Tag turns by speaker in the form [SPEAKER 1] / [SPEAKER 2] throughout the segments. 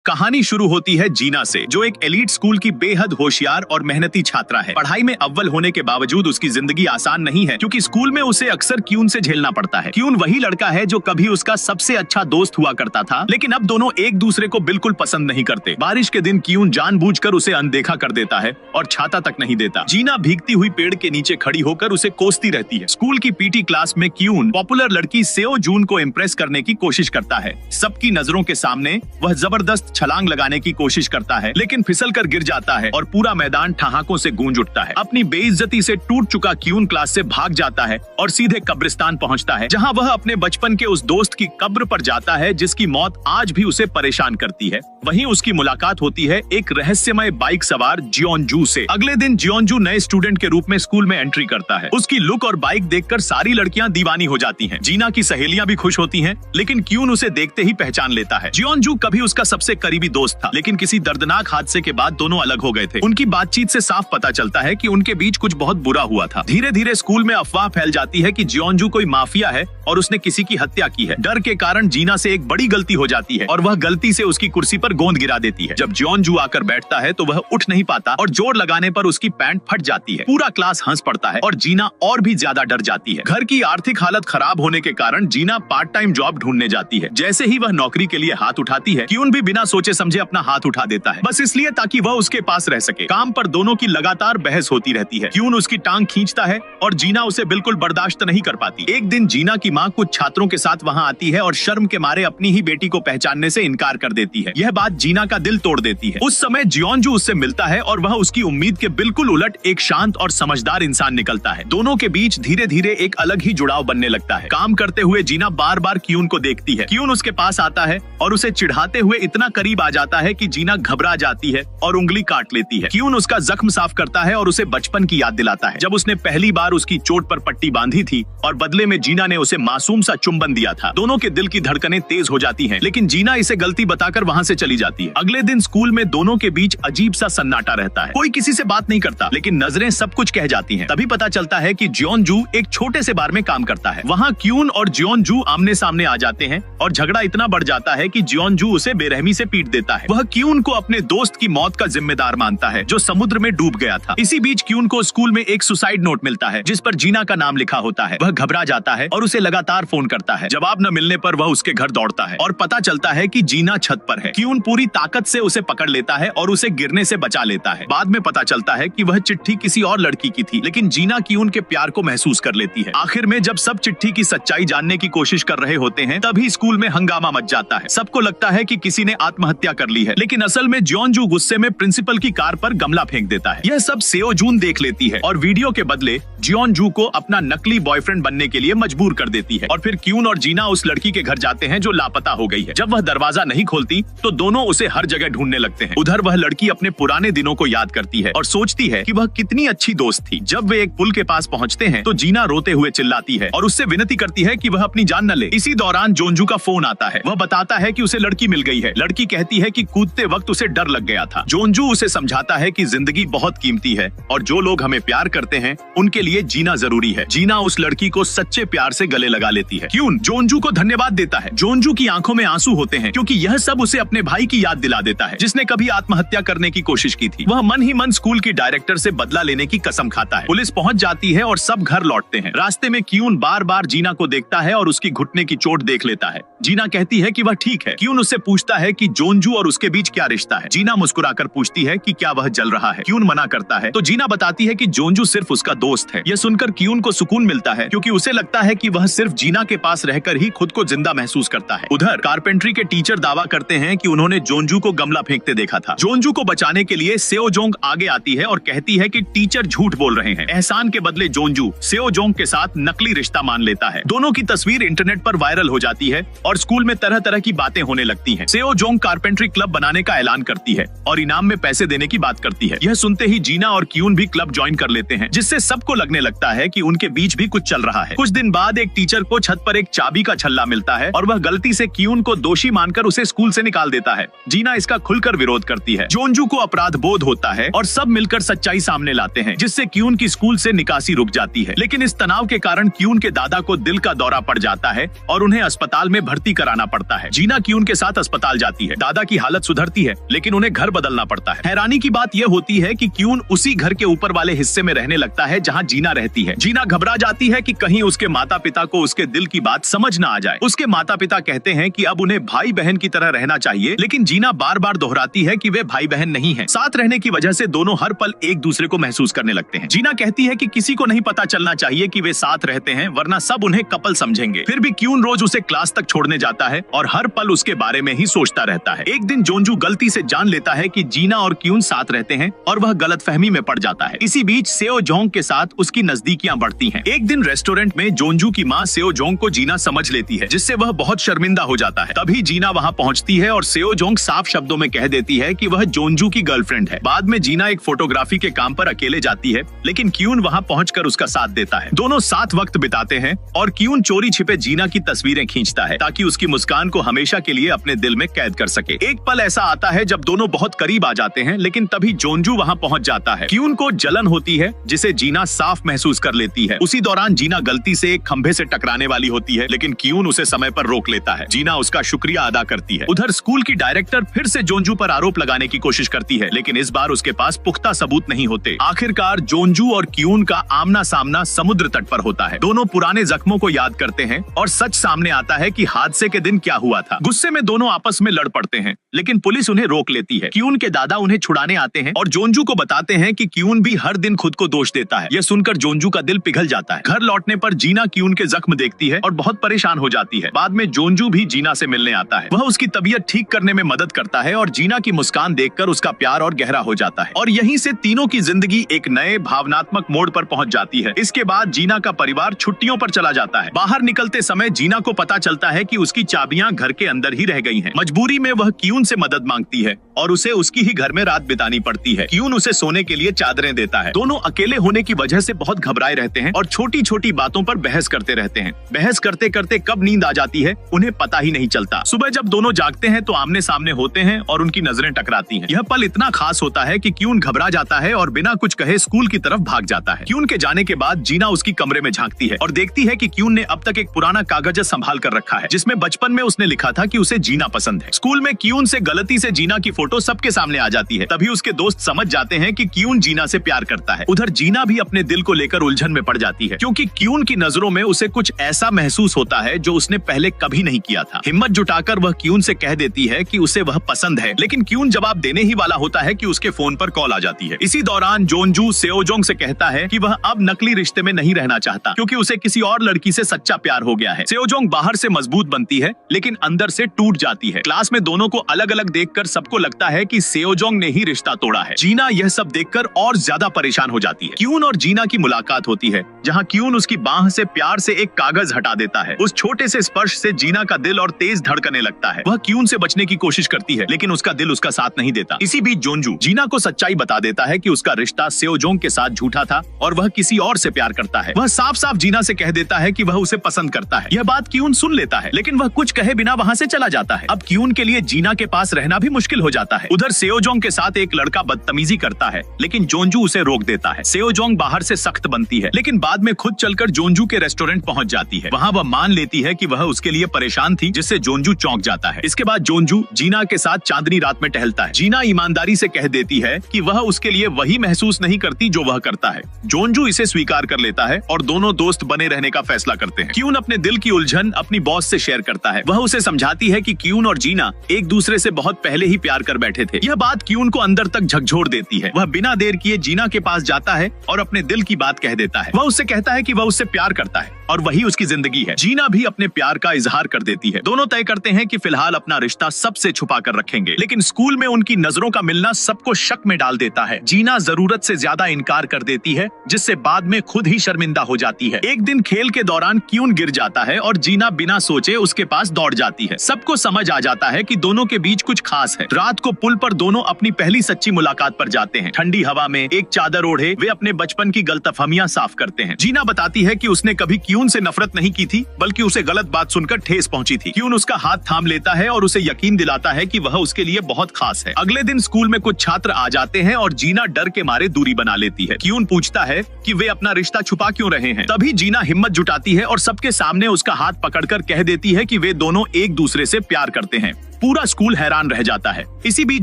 [SPEAKER 1] कहानी शुरू होती है जीना से, जो एक एलीट स्कूल की बेहद होशियार और मेहनती छात्रा है। पढ़ाई में अव्वल होने के बावजूद उसकी जिंदगी आसान नहीं है, क्योंकि स्कूल में उसे अक्सर क्यून से झेलना पड़ता है। क्यून वही लड़का है जो कभी उसका सबसे अच्छा दोस्त हुआ करता था, लेकिन अब दोनों एक दूसरे को बिल्कुल पसंद नहीं करते। बारिश के दिन क्यून जानबूझकर उसे अनदेखा कर देता है और छाता तक नहीं देता। जीना भीगती हुई पेड़ के नीचे खड़ी होकर उसे कोसती रहती है। स्कूल की पीटी क्लास में क्यून पॉपुलर लड़की सेओ जून को इम्प्रेस करने की कोशिश करता है। सबकी नजरों के सामने वह जबरदस्त छलांग लगाने की कोशिश करता है, लेकिन फिसल कर गिर जाता है और पूरा मैदान ठहाकों से गूंज उठता है। अपनी बेइज्जती से टूट चुका क्यून क्लास से भाग जाता है और सीधे कब्रिस्तान पहुंचता है, जहां वह अपने बचपन के उस दोस्त की कब्र पर जाता है जिसकी मौत आज भी उसे परेशान करती है। वहीं उसकी मुलाकात होती है एक रहस्यमय बाइक सवार जियोनजू से। अगले दिन जियोनजू नए स्टूडेंट के रूप में स्कूल में एंट्री करता है। उसकी लुक और बाइक देखकर सारी लड़कियां दीवानी हो जाती हैं। जीना की सहेलियां भी खुश होती हैं, लेकिन क्यून उसे देखते ही पहचान लेता है। जियोनजू कभी उसका सबसे करीबी दोस्त था, लेकिन किसी दर्दनाक हादसे के बाद दोनों अलग हो गए थे। उनकी बातचीत से साफ पता चलता है कि उनके बीच कुछ बहुत बुरा हुआ था। धीरे धीरे स्कूल में अफवाह फैल जाती है कि जियोनजू कोई माफिया है और उसने किसी की हत्या की है। डर के कारण जीना से एक बड़ी गलती हो जाती है और वह गलती से उसकी कुर्सी पर गोंद गिरा देती है। जब जियोनजू आकर बैठता है तो वह उठ नहीं पाता और जोर लगाने पर उसकी पैंट फट जाती है। पूरा क्लास हंस पड़ता है और जीना और भी ज्यादा डर जाती है। घर की आर्थिक हालत खराब होने के कारण जीना पार्ट टाइम जॉब ढूंढने जाती है। जैसे ही वह नौकरी के लिए हाथ उठाती है, क्यून भी बिना सोचे समझे अपना हाथ उठा देता है, बस इसलिए ताकि वह उसके पास रह सके। काम पर दोनों की लगातार बहस होती रहती है। क्यून उसकी टांग खींचता है और जीना उसे बिल्कुल बर्दाश्त नहीं कर पाती। एक दिन जीना की माँ कुछ छात्रों के साथ वहाँ आती है और शर्म के मारे अपनी ही बेटी को पहचानने से इनकार कर देती है। यह बात जीना का दिल तोड़ देती है। उस समय जियोनजू उससे मिलता है और वह उसकी उम्मीद के बिल्कुल उलट एक शांत और समझदार इंसान निकलता है। दोनों के बीच धीरे धीरे एक अलग ही जुड़ाव बनने लगता है। काम करते हुए जीना बार बार क्यून को देखती है। क्यून उसके पास आता है और उसे चिढ़ाते हुए इतना करीब आ जाता है कि जीना घबरा जाती है और उंगली काट लेती है। क्यून उसका जख्म साफ करता है और उसे बचपन की याद दिलाता है, जब उसने पहली बार उसकी चोट पर पट्टी बांधी थी और बदले में जीना ने उसे मासूम सा चुंबन दिया था। दोनों के दिल की धड़कनें तेज हो जाती हैं, लेकिन जीना इसे गलती बताकर वहां से चली जाती है। अगले दिन स्कूल में दोनों के बीच अजीब सा सन्नाटा रहता है। कोई किसी से बात नहीं करता, लेकिन नजरें सब कुछ कह जाती हैं। तभी पता चलता है कि जियोनजू एक छोटे से बार में काम करता है। वहाँ क्यून और जियोनजू आमने सामने आ जाते हैं और झगड़ा इतना बढ़ जाता है कि जियोनजू उसे बेरहमी से पीट देता है। वह क्यून को अपने दोस्त की मौत का जिम्मेदार मानता है, जो समुद्र में डूब गया था। इसी बीच क्यून को स्कूल में एक सुसाइड नोट मिलता है, जिस पर जीना का नाम लिखा होता है। वह घबरा जाता है और उसे लगातार फोन करता है। जवाब न मिलने पर वह उसके घर दौड़ता है और पता चलता है कि जीना छत पर है। क्यून पूरी ताकत से उसे पकड़ लेता है और उसे गिरने से बचा लेता है। बाद में पता चलता है कि वह चिट्ठी किसी और लड़की की थी, लेकिन जीना क्यून के प्यार को महसूस कर लेती है। आखिर में जब सब चिट्ठी की सच्चाई जानने की कोशिश कर रहे होते हैं, तभी स्कूल में हंगामा मच जाता है। सबको लगता है कि किसी ने आत्महत्या कर ली है, लेकिन असल में जियोनजू गुस्से में प्रिंसिपल की कार पर गमला फेंक देता है। यह सब सेओ जून देख लेती है और वीडियो के बदले जियोनजू को अपना नकली बॉयफ्रेंड बनने के लिए मजबूर कर देती है। और फिर क्यून और जीना उस लड़की के घर जाते हैं जो लापता हो गई है। जब वह दरवाजा नहीं खोलती तो दोनों उसे हर जगह ढूंढने लगते हैं। उधर वह लड़की अपने पुराने दिनों को याद करती है और सोचती है कि वह कितनी अच्छी दोस्त थी। जब वे एक पुल के पास पहुंचते हैं तो जीना रोते हुए चिल्लाती है और उससे विनती करती है कि वह अपनी जान न ले। इसी दौरान जियोनजू का फोन आता है। वह बताता है कि उसे लड़की मिल गई है। लड़की कहती है कि कूदते वक्त उसे डर लग गया था। जियोनजू उसे समझाता है कि जिंदगी बहुत कीमती है और जो लोग हमें प्यार करते हैं उनके लिए जीना जरूरी है। जीना उस लड़की को सच्चे प्यार से गले लगा लेती है। क्यून जियोनजू को धन्यवाद देता है। जियोनजू की आंखों में आंसू होते हैं, क्योंकि यह सब उसे अपने भाई की याद दिला देता है, जिसने कभी आत्महत्या करने की कोशिश की थी। वह मन ही मन स्कूल की डायरेक्टर से बदला लेने की कसम खाता है। पुलिस पहुंच जाती है और सब घर लौटते हैं। रास्ते में क्यून बार बार जीना को देखता है और उसकी घुटने की चोट देख लेता है। जीना कहती है कि वह ठीक है। क्यून उससे पूछता है कि जियोनजू और उसके बीच क्या रिश्ता है। जीना मुस्कुराकर पूछती है कि क्या वह जल रहा है। क्यून मना करता है तो जीना बताती है कि जियोनजू सिर्फ उसका दोस्त है। यह सुनकर क्यून को सुकून मिलता है, क्योंकि उसे लगता है कि वह सिर्फ जीना के पास रहकर ही खुद को जिंदा महसूस करता है। उधर कारपेंट्री के टीचर दावा करते हैं कि उन्होंने जियोनजू को गमला फेंकते देखा था। जियोनजू को बचाने के लिए सेओ जोंग आगे आती है और कहती है कि टीचर झूठ बोल रहे हैं। एहसान के बदले जियोनजू सेओ जोंग के साथ नकली रिश्ता मान लेता है। दोनों की तस्वीर इंटरनेट पर वायरल हो जाती है और स्कूल में तरह तरह की बातें होने लगती हैं। सेओ जोंग कारपेंट्री क्लब बनाने का ऐलान करती है और इनाम में पैसे देने की बात करती है। यह सुनते ही जीना और क्यून भी क्लब ज्वाइन कर लेते हैं, जिससे सबको लगने लगता है कि उनके बीच भी कुछ चल रहा है। कुछ दिन बाद एक टीचर को छत पर एक चाबी का छल्ला मिलता है और वह गलती से क्यून को दोषी मानकर उसे स्कूल से निकाल देता है। जीना इसका खुलकर विरोध करती है। जियोनजू को अपराध बोध होता है और सब मिलकर सच्चाई सामने लाते हैं, जिससे क्यून की स्कूल से निकासी रुक जाती है। लेकिन इस तनाव के कारण क्यून के दादा को दिल का दौरा पड़ जाता है और उन्हें अस्पताल में भर्ती कराना पड़ता है। जीना क्यून के साथ अस्पताल जाती है। है। दादा की हालत सुधरती है, लेकिन उन्हें घर बदलना पड़ता है। हैरानी की बात यह होती है कि क्यून उसी घर के ऊपर वाले हिस्से में रहने लगता है जहाँ जीना रहती है। जीना घबरा जाती है कि कहीं उसके माता पिता को उसके दिल की बात समझ न आ जाए। उसके माता पिता कहते हैं कि अब उन्हें भाई बहन की तरह रहना चाहिए, लेकिन जीना बार बार दोहराती है कि वे भाई बहन नहीं है। साथ रहने की वजह से दोनों हर पल एक दूसरे को महसूस करने लगते हैं। जीना कहती है कि किसी को नहीं पता चलना चाहिए कि वे साथ रहते हैं, वरना सब उन्हें कपल समझेंगे। फिर भी क्यून रोज उसे क्लास तक छोड़ने जाता है और हर पल उसके बारे में ही सोचता रहता है। एक दिन जोंजू गलती से जान लेता है कि जीना और क्यून साथ रहते हैं और वह गलतफहमी में पड़ जाता है। इसी बीच सेओ जोंग के साथ उसकी नजदीकियां बढ़ती हैं। एक दिन रेस्टोरेंट में जोंजू की माँ सेओ जोंग को जीना समझ लेती है, जिससे वह बहुत शर्मिंदा हो जाता है। तभी जीना वहाँ पहुँचती है और सेओ जोंग साफ शब्दों में कह देती है कि वह जोंजू की गर्लफ्रेंड है। बाद में जीना एक फोटोग्राफी के काम पर अकेले जाती है, लेकिन क्यून वहाँ पहुंचकर उसका साथ देता है। दोनों साथ वक्त बिताते हैं और क्यून चोरी छिपे जीना की तस्वीरें खींचता है ताकि उसकी मुस्कान को हमेशा के लिए अपने दिल में कैद कर सके। एक पल ऐसा आता है जब दोनों बहुत करीब आ जाते हैं, लेकिन तभी जोंजू वहाँ पहुंच जाता है। क्यून को जलन होती है, जिसे जीना साफ महसूस कर लेती है। उसी दौरान जीना गलती से एक खंभे से टकराने वाली होती है, लेकिन क्यून उसे समय पर रोक लेता है। जीना उसका शुक्रिया अदा करती है। उधर स्कूल की डायरेक्टर फिर से जोंजू पर आरोप लगाने की कोशिश करती है, लेकिन इस बार उसके पास पुख्ता सबूत नहीं होते। आखिरकार जोंजू और क्यून का आमना सामना समुद्र तट पर होता है। दोनों पुराने जख्मों को याद करते हैं और सच सामने आता है कि हादसे के दिन क्या हुआ था। गुस्से में दोनों आपस में लड़ पड़ते हैं, लेकिन पुलिस उन्हें रोक लेती है। क्यून के दादा उन्हें छुड़ाने आते हैं और जोंजू को बताते हैं कि क्यून भी हर दिन खुद को दोष देता है। यह सुनकर जोंजू का दिल पिघल जाता है। घर लौटने पर जीना क्यून के जख्म देखती है और बहुत परेशान हो जाती है। बाद में जोंजू भी जीना से मिलने आता है। वह उसकी तबीयत ठीक करने में मदद करता है और जीना की मुस्कान देखकर उसका प्यार और गहरा हो जाता है। और यहीं से तीनों की जिंदगी एक नए भावनात्मक मोड़ पर पहुंच जाती है। इसके बाद जीना का परिवार छुट्टियों पर चला जाता है। बाहर निकलते समय जीना को पता चलता है कि उसकी चाबियां घर के अंदर ही रह गई हैं। मजबूरी में वह क्यून से मदद मांगती है और उसे उसकी ही घर में रात बितानी पड़ती है। क्यून उसे सोने के लिए चादरें देता है। दोनों अकेले होने की वजह से बहुत घबराए रहते हैं और छोटी छोटी बातों पर बहस करते रहते हैं। बहस करते करते कब नींद आ जाती है उन्हें पता ही नहीं चलता। सुबह जब दोनों जागते हैं तो आमने सामने होते हैं और उनकी नजरें टकराती हैं। यह पल इतना खास होता है कि क्यून घबरा जाता है और बिना कुछ कहे स्कूल की तरफ भाग जाता है। क्यून के जाने के बाद जीना उसकी कमरे में झांकती है और देखती है कि क्यून ने अब तक एक पुराना कागज संभाल कर रखा है, जिसमें बचपन में उसने लिखा था कि उसे जीना पसंद है। स्कूल में क्यून से गलती से जीना की फोटो सबके सामने आ जाती है। तभी उसके दोस्त समझ जाते हैं कि क्यून जीना से प्यार करता है। उधर जीना भी अपने दिल को लेकर उलझन में पड़ जाती है, क्योंकि क्यून की नजरों में उसे कुछ ऐसा महसूस होता है जो उसने पहले कभी नहीं किया था। हिम्मत जुटाकर वह क्यून से कह देती है कि उसे वह पसंद है, लेकिन क्यून जवाब देने ही वाला होता है कि उसके फोन पर कॉल आ जाती है। इसी दौरान जोंजू सेओजोंग से कहता है कि वह अब नकली रिश्ते में नहीं रहना चाहता, क्योंकि उसे किसी और लड़की से सच्चा प्यार हो गया है। सेओजोंग बाहर से मजबूत बनती है, लेकिन अंदर से टूट जाती है। क्लास में दोनों को अलग अलग देखकर सबको लगता है कि सेओजोंग ने ही रिश्ता तोड़ा है। जीना यह सब देखकर और ज्यादा परेशान हो जाती है। क्यून और जीना की मुलाकात होती है, जहाँ क्यून उसकी बाह से प्यार से एक कागज हटा देता है। उस छोटे से स्पर्श से जीना का दिल और तेज धड़कने लगता है। वह क्यून से बचने की कोशिश करती है, लेकिन उसका दिल उसका साथ नहीं देता। इसी बीच जोंजू जीना को सच्चाई बता देता है कि उसका रिश्ता सेओजोंग के साथ झूठा था और वह किसी और से प्यार करता है। वह साफ साफ जीना से कह देता है कि वह उसे पसंद करता है। यह बात क्यून सुन लेता है, लेकिन वह कुछ कहे बिना वहाँ से चला जाता है। अब क्यून के लिए जीना के पास रहना भी मुश्किल हो जाता है। उधर सेओजोंग के साथ एक लड़का बदतमीजी करता है, लेकिन जोंजू उसे रोक देता है। सेओजोंग बाहर से सख्त बनती है, लेकिन बाद में खुद चलकर जोंजू के रेस्टोरेंट पहुंच जाती है। वहाँ वह मान लेती है कि वह उसके लिए परेशान थी, जिससे जोंजू चौंक जाता है। इसके बाद जोंजू जीना के साथ चांदनी रात में टहलता है। जीना ईमानदारी से कह देती है कि वह उसके लिए वही महसूस नहीं करती जो वह करता है। जोंजू इसे स्वीकार कर लेता है और दोनों दोस्त बने रहने का फैसला करते हैं। क्यून अपने दिल की उलझन अपनी बॉस से शेयर करता है। वह उसे समझाती है कि क्यून और जीना एक दूसरे से बहुत पहले ही प्यार कर बैठे थे। यह बात क्यून को अंदर तक झकझोर देती है। वह बिना देर किए जीना के पास जाता है और अपने दिल की बात कह देता है। वह उससे कहता है कि वह उससे प्यार करता है और वही उसकी जिंदगी है। जीना भी अपने प्यार का इजहार कर देती है। दोनों तय करते हैं कि फिलहाल अपना रिश्ता सबसे छुपा कर रखेंगे, लेकिन स्कूल में उनकी नजरों का मिलना सबको शक में डाल देता है। जीना जरूरत से ज्यादा इनकार कर देती है, जिससे बाद में खुद ही शर्मिंदा हो जाती है। एक दिन खेल के दौरान क्यून गिर जाता है और जीना बिना सोचे उसके पास दौड़ जाती है। सबको समझ आ जाता है कि दोनों के बीच कुछ खास है। रात को पुल पर दोनों अपनी पहली सच्ची मुलाकात पर जाते हैं। ठंडी हवा में एक चादर ओढ़े वे अपने बचपन की गलतफहमियां साफ करते हैं। जीना बताती है कि उसने कभी क्यून से नफरत नहीं की थी, बल्कि उसे गलत बात सुनकर ठेस पहुंची थी। क्यून उसका हाथ थाम लेता है और उसे यकीन दिलाता है कि वह उसके लिए बहुत खास है। अगले दिन स्कूल में कुछ छात्र आ जाते हैं और जीना डर के मारे दूरी बना लेती है। क्यून पूछता है कि वे अपना रिश्ता छुपा क्यों रहे हैं। तभी जीना हिम्मत जुटाती है और सबके सामने उसका हाथ पकड़कर कह देती है कि वे दोनों एक दूसरे से प्यार करते हैं। पूरा स्कूल हैरान रह जाता है। इसी बीच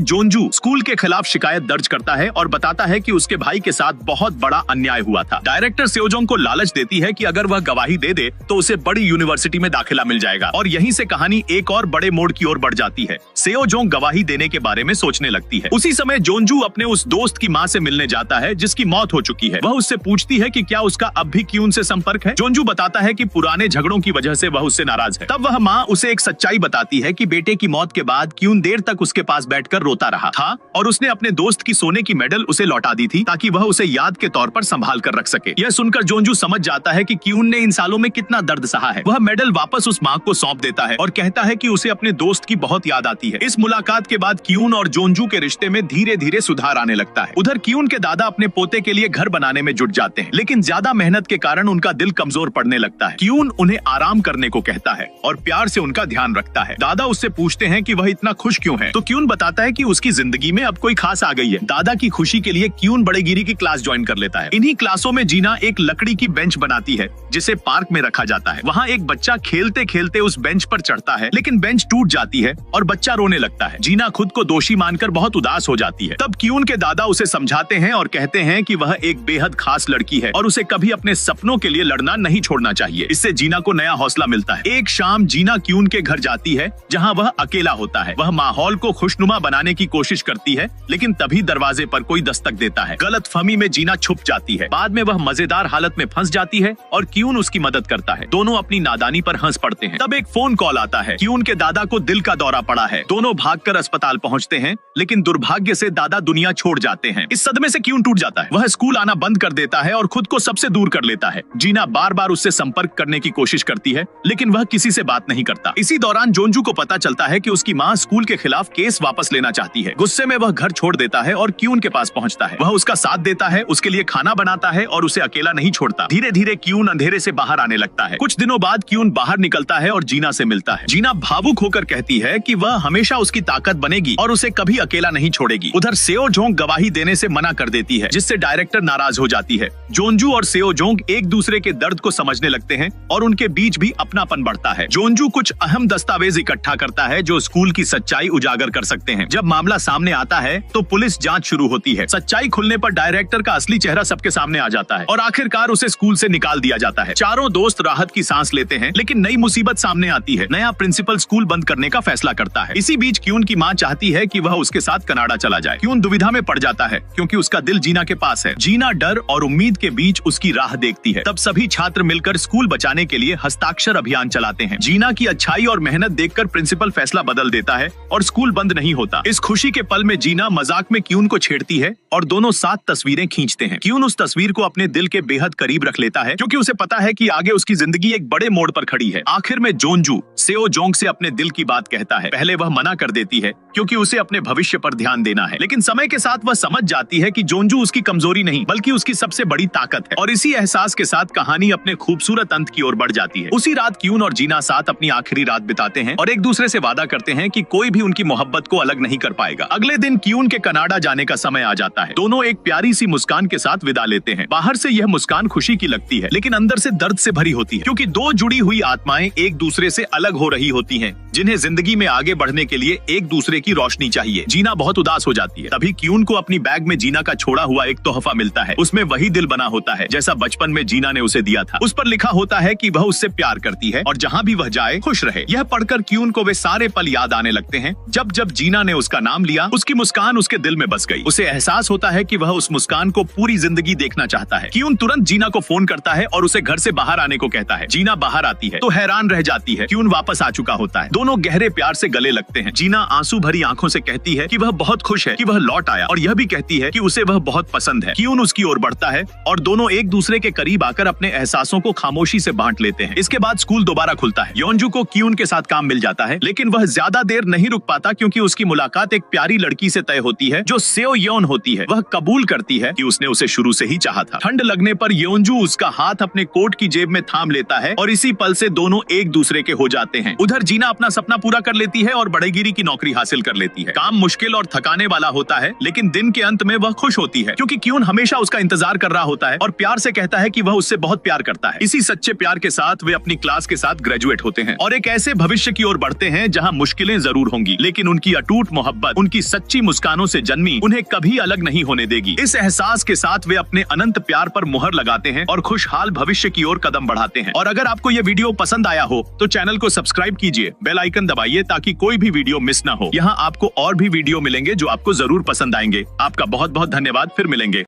[SPEAKER 1] जोंजू स्कूल के खिलाफ शिकायत दर्ज करता है और बताता है कि उसके भाई के साथ बहुत बड़ा अन्याय हुआ था। डायरेक्टर सेओजोंग को लालच देती है कि अगर वह गवाही दे दे तो उसे बड़ी यूनिवर्सिटी में दाखिला मिल जाएगा और यहीं से कहानी एक और बड़े मोड़ की ओर बढ़ जाती है। सेओजोंग गवाही देने के बारे में सोचने लगती है। उसी समय जोंजू अपने उस दोस्त की माँ से मिलने जाता है जिसकी मौत हो चुकी है। वह उससे पूछती है कि क्या उसका अब भी क्यून से संपर्क है। जोंजू बताता है कि पुराने झगड़ों की वजह से वह उससे नाराज है। तब वह माँ उसे एक सच्चाई बताती है कि बेटे की मौत के बाद क्यून देर तक उसके पास बैठकर रोता रहा था और उसने अपने दोस्त की सोने की मेडल उसे लौटा दी थी ताकि वह उसे याद के तौर पर संभाल कर रख सके। यह सुनकर जोंजू समझ जाता है कि क्यून ने इन सालों में कितना दर्द सहा है। वह मेडल वापस उस माँ को सौंप देता है और कहता है कि उसे अपने दोस्त की बहुत याद आती है। इस मुलाकात के बाद क्यून और जोंजू के रिश्ते में धीरे धीरे सुधार आने लगता है। उधर क्यून के दादा अपने पोते के लिए घर बनाने में जुट जाते हैं, लेकिन ज्यादा मेहनत के कारण उनका दिल कमजोर पड़ने लगता है। क्यून उन्हें आराम करने को कहता है और प्यार से उनका ध्यान रखता है। दादा उससे पूछते हैं कि वह इतना खुश क्यों है, तो क्यून बताता है कि उसकी जिंदगी में अब कोई खास आ गई है। दादा की खुशी के लिए क्यून बड़ेगिरी की क्लास ज्वाइन कर लेता है। इन्हीं क्लासों में जीना एक लकड़ी की बेंच बनाती है जिसे पार्क में रखा जाता है। वहाँ एक बच्चा खेलते खेलते उस बेंच पर चढ़ता है, लेकिन बेंच टूट जाती है और बच्चा रोने लगता है। जीना खुद को दोषी मानकर बहुत उदास हो जाती है। तब क्यून के दादा उसे समझाते हैं और कहते हैं कि वह एक बेहद खास लड़की है और उसे कभी अपने सपनों के लिए लड़ना नहीं छोड़ना चाहिए। इससे जीना को नया हौसला मिलता है। एक शाम जीना क्यून के घर जाती है जहाँ वह अकेला होता है। वह माहौल को खुशनुमा बनाने की कोशिश करती है, लेकिन तभी दरवाजे पर कोई दस्तक देता है। गलतफहमी में जीना छुप जाती है। बाद में वह मजेदार हालत में फंस जाती है और क्यून उसकी मदद करता है। दोनों अपनी नादानी पर हंस पड़ते हैं। तब एक फोन कॉल आता है। क्यून के दादा को दिल का दौरा पड़ा है। दोनों भागकर अस्पताल पहुंचते हैं, लेकिन दुर्भाग्य से दादा दुनिया छोड़ जाते हैं। इस सदमे से क्यून टूट जाता है। वह स्कूल आना बंद कर देता है और खुद को सबसे दूर कर लेता है। जीना बार बार उससे संपर्क करने की कोशिश करती है, लेकिन वह किसी से बात नहीं करता। इसी दौरान जोंजू को पता चलता है कि उसकी माँ स्कूल के खिलाफ केस वापस लेना चाहती है। गुस्से में वह घर छोड़ देता है और क्यून के पास पहुंचता है। वह उसका साथ देता है, उसके लिए खाना बनाता है और उसे अकेला नहीं छोड़ता। धीरे धीरे क्यून अंधेरे से बाहर आने लगता है। कुछ दिनों बाद क्यून बाहर निकलता है और जीना से मिलता है। जीना भावुक होकर कहती है कि वह हमेशा उसकी ताकत बनेगी और उसे कभी अकेला नहीं छोड़ेगी। उधर सेओजोंग गवाही देने से मना कर देती है, जिससे डायरेक्टर नाराज हो जाती है। जोंजू और सेओजोंग एक दूसरे के दर्द को समझने लगते हैं और उनके बीच भी अपनापन बढ़ता है। जोंजू कुछ अहम दस्तावेज इकट्ठा करता है जो स्कूल की सच्चाई उजागर कर सकते हैं। जब मामला सामने आता है तो पुलिस जांच शुरू होती है। सच्चाई खुलने पर डायरेक्टर का असली चेहरा सबके सामने आ जाता है और आखिरकार उसे स्कूल से निकाल दिया जाता है। चारों दोस्त राहत की सांस लेते हैं, लेकिन नई मुसीबत सामने आती है। नया प्रिंसिपल स्कूल बंद करने का फैसला करता है। इसी बीच क्यून की माँ चाहती है कि वह उसके साथ कनाडा चला जाए। क्यून दुविधा में पड़ जाता है क्योंकि उसका दिल जीना के पास है। जीना डर और उम्मीद के बीच उसकी राह देखती है। तब सभी छात्र मिलकर स्कूल बचाने के लिए हस्ताक्षर अभियान चलाते हैं। जीना की अच्छाई और मेहनत देखकर प्रिंसिपल फैसला बदल देता है और स्कूल बंद नहीं होता। इस खुशी के पल में जीना मजाक में क्यून को छेड़ती है और दोनों साथ तस्वीरें खींचते हैं। क्यून उस तस्वीर को अपने दिल के बेहद करीब रख लेता है क्योंकि उसे पता है कि आगे उसकी जिंदगी एक बड़े मोड़ पर खड़ी है। आखिर में जोंजू सेओजोंग से अपने दिल की बात कहता है। पहले वह मना कर देती है क्योंकि उसे अपने भविष्य पर ध्यान देना है, लेकिन समय के साथ वह समझ जाती है कि जोंजू उसकी कमजोरी नहीं बल्कि उसकी सबसे बड़ी ताकत है। और इसी एहसास के साथ कहानी अपने खूबसूरत अंत की ओर बढ़ जाती है। उसी रात क्यून और जीना साथ अपनी आखिरी रात बिताते हैं और एक दूसरे से वादा करते हैं कि कोई भी उनकी मोहब्बत को अलग नहीं कर पाएगा। अगले दिन क्यून के कनाडा जाने का समय आ जाता है। दोनों एक प्यारी सी मुस्कान के साथ विदा लेते हैं। बाहर से यह मुस्कान खुशी की लगती है, लेकिन अंदर से दर्द से भरी होती है क्योंकि दो जुड़ी हुई आत्माएं एक दूसरे से अलग हो रही होती हैं, जिन्हें जिंदगी में आगे बढ़ने के लिए एक दूसरे की रोशनी चाहिए। जीना बहुत उदास हो जाती है। तभी क्यून को अपनी बैग में जीना का छोड़ा हुआ एक तोहफा मिलता है। उसमें वही दिल बना होता है जैसा बचपन में जीना ने उसे दिया था। उस पर लिखा होता है कि वह उससे प्यार करती है और जहाँ भी वह जाए खुश रहे। यह पढ़कर क्यून को वे सारे पल याद आने लगते हैं जब जब जीना ने उसका नाम लिया। उसकी मुस्कान उसके दिल में बस गई। उसे एहसास होता है कि वह उस मुस्कान को पूरी जिंदगी देखना चाहता है। क्यून तुरंत जीना को फोन करता है और उसे घर से बाहर आने को कहता है। जीना बाहर आती है तो हैरान रह जाती है। क्यून वापस आ चुका होता है। दोनों गहरे प्यार से गले लगते हैं। जीना आंसू भरी आंखों से कहती है कि वह बहुत खुश है कि वह लौट आया और यह भी कहती है कि उसे वह बहुत पसंद है। क्यून उसकी ओर बढ़ता है और दोनों एक दूसरे के करीब आकर अपने एहसासों को खामोशी से बांट लेते हैं। इसके बाद स्कूल दोबारा खुलता है। योंजू को क्यून के साथ काम मिल जाता है, लेकिन वह ज्यादा देर नहीं रुक पाता क्योंकि उसकी मुलाकात एक प्यारी लड़की से तय होती है जो सेओ योन होती है। वह कबूल करती है कि उसने उसे शुरू से ही चाहा था। ठंड लगने पर योंजू उसका हाथ अपने कोट की जेब में थाम लेता है और इसी पल से दोनों एक दूसरे के हो जाते हैं। उधर जीना अपना सपना पूरा कर लेती है और बड़ेगिरी की नौकरी हासिल कर लेती है। काम मुश्किल और थकाने वाला होता है, लेकिन दिन के अंत में वह खुश होती है क्योंकि क्यून हमेशा उसका इंतजार कर रहा होता है और प्यार से कहता है कि वह उससे बहुत प्यार करता है। इसी सच्चे प्यार के साथ वे अपनी क्लास के साथ ग्रेजुएट होते हैं और एक ऐसे भविष्य की ओर बढ़ते हैं जहां मुश्किलें जरूर होंगी, लेकिन उनकी अटूट मोहब्बत, उनकी सच्ची मुस्कानों से जन्मी, उन्हें कभी अलग नहीं होने देगी। इस एहसास के साथ वे अपने अनंत प्यार पर मुहर लगाते हैं और खुशहाल भविष्य की ओर कदम बढ़ाते हैं। और अगर आपको ये वीडियो पसंद आया हो तो चैनल को सब्सक्राइब कीजिए, बेल आइकन दबाइए ताकि कोई भी वीडियो मिस ना हो। यहाँ आपको और भी वीडियो मिलेंगे जो आपको जरूर पसंद आएंगे। आपका बहुत बहुत धन्यवाद, फिर मिलेंगे।